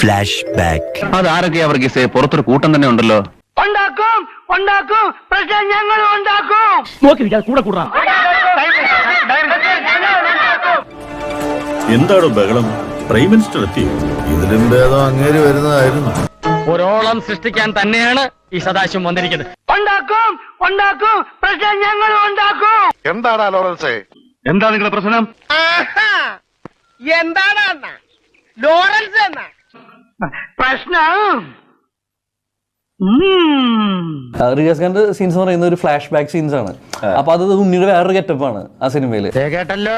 Flash back. അതാരൊക്കെ അവർക്ക് പുറത്തൊരു കൂട്ടം തന്നെ ഉണ്ടല്ലോ. ഉണ്ടാക്കും ഉണ്ടാക്കും പ്രശ്നം ഞങ്ങൾ ഉണ്ടാക്കും. എന്താണോ ബഹളം? പ്രൈം മിനിസ്റ്റർ എത്തി. ഇതിലും ഭേദം അങ്ങേര് വരുന്നതായിരുന്നു. ഒരോളം സൃഷ്ടിക്കാൻ തന്നെയാണ് ഈ സദാശിവം വന്നിരിക്കുന്നത്. ഉണ്ടാക്കും ഉണ്ടാക്കും പ്രശ്നം ഞങ്ങൾ ഉണ്ടാക്കും. എന്താടാ ലോറൻസേ? എന്താ നിങ്ങളുടെ പ്രശ്നം? എന്താണ് ലോറൻസ് എന്ന പ്രശ്നം? റിയാസ് ഖാന്റെ സീൻസ് എന്ന് പറയുന്നത് ഒരു ഫ്ലാഷ് ബാക്ക് സീൻസ് ആണ്. അപ്പൊ അത് ഉണ്ണിയുടെ വേറൊരു ഗെറ്റപ്പാണ് ആ സിനിമയില്. കേട്ടല്ലോ,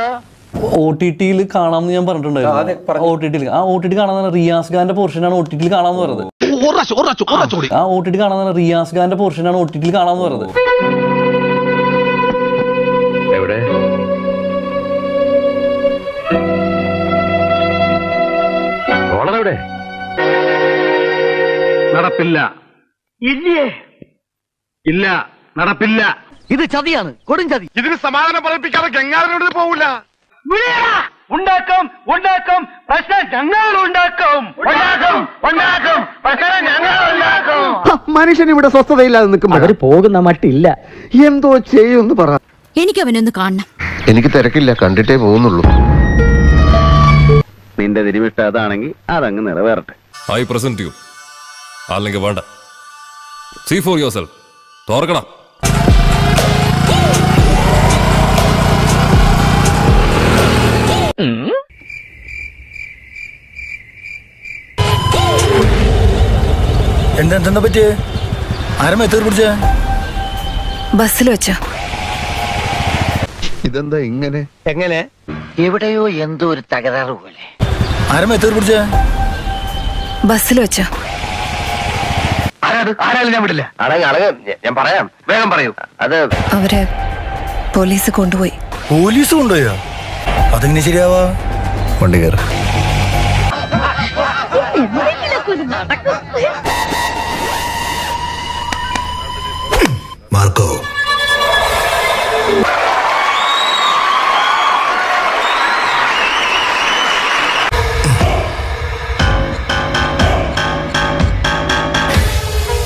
OTT-യിൽ കാണാമെന്ന് ഞാൻ പറഞ്ഞിട്ടുണ്ടായിരുന്നു. OTT കാണാൻ റിയാസ് ഖാന്റെ പോർഷനാണ് OTT-യിൽ കാണാമെന്ന് പറഞ്ഞത്. OTT കാണാൻ റിയാസ് ഖാന്റെ പോർഷനാണ് OTT-യിൽ കാണാമെന്ന് പറഞ്ഞത്. എവിടെ? എവിടെ? നടപ്പില്ല. ഇല്ലേ? ഇല്ല, നടപ്പില്ല. ഇത് ചതിയാണ്, കൊടും ചതി. ഇതിന് സമാധാനം പറയിപ്പിക്കാതെ ഗംഗാധരനോട് പോവില്ല. ഉണ്ടാക്കും ഉണ്ടാക്കും പ്രശ്നം ഞങ്ങൾ ഉണ്ടാക്കും. ഉണ്ടാക്കും ഉണ്ടാക്കും പ്രശ്നം ഞങ്ങൾ ഉണ്ടാക്കും. മനുഷ്യൻ ഇവിടെ സ്വസ്ഥതയില്ലാതെ നിൽക്കുമ്പോൾ അവര് പോകുന്ന മട്ടില്ല. എന്തോ ചെയ്യുമെന്ന് പറ. എനിക്ക് അവനൊന്ന് കാണണം. എനിക്ക് തിരക്കില്ല, കണ്ടിട്ടേ പോകുന്നുള്ളൂ. നിന്റെ തിരിവിഷ്ട അതാണെങ്കിൽ അതങ്ങ് നിറവേറട്ടെ. I present you. അല്ലെങ്കിൽ വേണ്ട. See for yourself. തോർക്കണം. എന്താ പറ്റിയേ? ആരമ്മ എത്തി പിടിച്ച? ബസ്സിൽ വെച്ച. ഇതെന്താ ഇങ്ങനെ? എങ്ങനെ? എവിടെയോ എന്തോ ഒരു തകരാറ് പോലെ. ആരമ്മ എത്തി പിടിച്ച? ബസ്സിൽ വെച്ച. ആരാലും ഞാൻ വിടില്ല. ഞാൻ പറയാം, വേഗം പറയൂ. അത് അവരെ പോലീസ് കൊണ്ടുപോയി. പോലീസ് കൊണ്ടുപോയോ? അതെങ്ങനെ ശരിയാവാ? വണ്ടി കയറ. മാർക്കോ,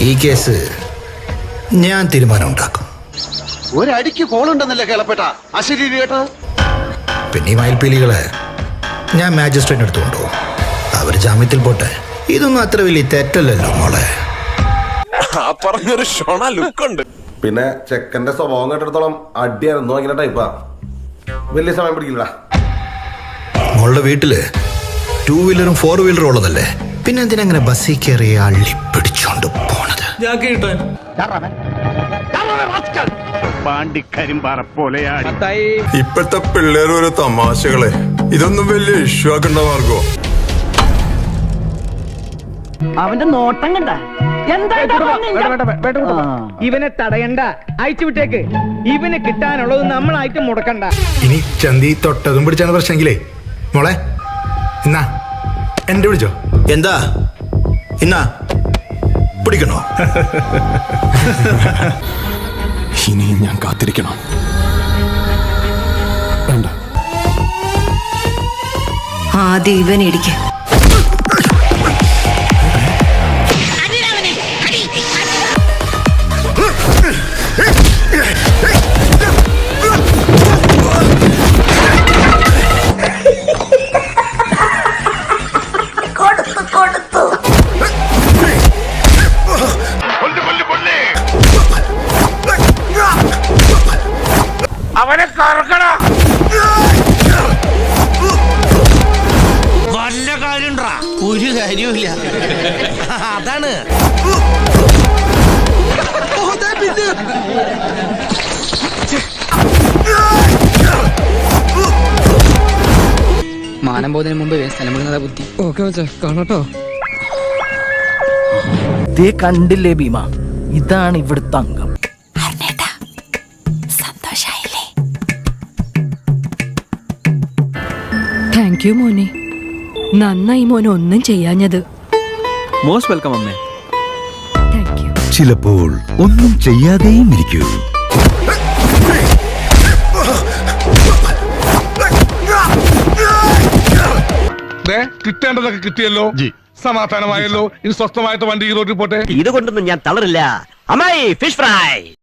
ഈ കേസ് ഞാൻ തീരുമാനം ഉണ്ടാക്കും. ഒരടിക്ക് കോളുണ്ടെന്നല്ലേ കേളപ്പെട്ട അശരീരി കേട്ടത്? പിന്നെ ഈ മയിൽപ്പീലികളെ ഞാൻ മാജിസ്ട്രേറ്റിന് അടുത്ത് കൊണ്ടുപോകും. അവർ ജാമ്യത്തിൽ പോട്ടെ. ഇതൊന്നും അത്ര വലിയ തെറ്റല്ലല്ലോ മോളെ. പറഞ്ഞൊരു ഷോണ ലുക്കുണ്ട്. പിന്നെ ചെക്കന്റെ സ്വഭാവം കേട്ടിടത്തോളം അടിയായിരുന്നു ഇങ്ങനെ ടൈപ്പാ. വലിയ സമയം പിടിക്കില്ല. മോളുടെ വീട്ടില് 2 വീലറും 4 വീലറും ഉള്ളതല്ലേ, പിന്നെ എന്തിനങ്ങനെ ബസ്സിൽ കയറി അള്ളി പിടിച്ചോണ്ട് പോണത്? ഇപ്പോഴത്തെ പിള്ളേർ ഒരു തമാശകളെ. ഇതൊന്നും വലിയ ഇഷ്യൂ ആക്കണ്ട മാർഗോ. അവന്റെ നോട്ടം കണ്ട. ഇവനെ തടയണ്ട, അയച്ചു വിട്ടേക്ക്. ഇവന് കിട്ടാനുള്ളത് നമ്മളായിട്ട് മുടക്കണ്ട. ഇനി ചന്തി തൊട്ടതും പിടിച്ചാണ് പ്രശ്നമെങ്കിലേ മോളെ എന്നാ എന്റെ പിടിച്ചോ. എന്താ എന്നാ പിടിക്കണോ? ഇനിയും ഞാൻ കാത്തിരിക്കണം. വേണ്ട. ആദ്യം ഇവൻ ഇടിക്ക. അവനെ കറക്കണ. വല്ല കാര്യം ഒരു കാര്യമില്ല. അതാണ് മാനം പോകുന്നതിന് മുമ്പ് സ്ഥലം വിടുന്നതാ ബുദ്ധി. ഓക്കെ വെച്ചാ കാണട്ടോ. ദേ കണ്ടില്ലേ ഭീമ, ഇതാണ് ഇവിടുത്തെ അംഗം. സന്തോഷായില്ലേ? താങ്ക് യു മോനെ. നന്നായി മോനെ ഒന്നും ചെയ്യാഞ്ഞത്. മോസ്റ്റ് വെൽക്കം അമ്മേ. Thank you. ചിലപ്പോൾ ഒന്നും ചെയ്യാതെയും ഇരിക്കൂ. കിട്ടേണ്ടതൊക്കെ കിട്ടിയല്ലോ. സമാധാനമായല്ലോ ഇനി സ്വസ്ഥമായിട്ട് വണ്ടി ഈ റോഡിൽ പോട്ടെ ഇതുകൊണ്ടൊന്നും ഞാൻ തളരില്ല. അമ്മായി ഫിഷ് ഫ്രൈ.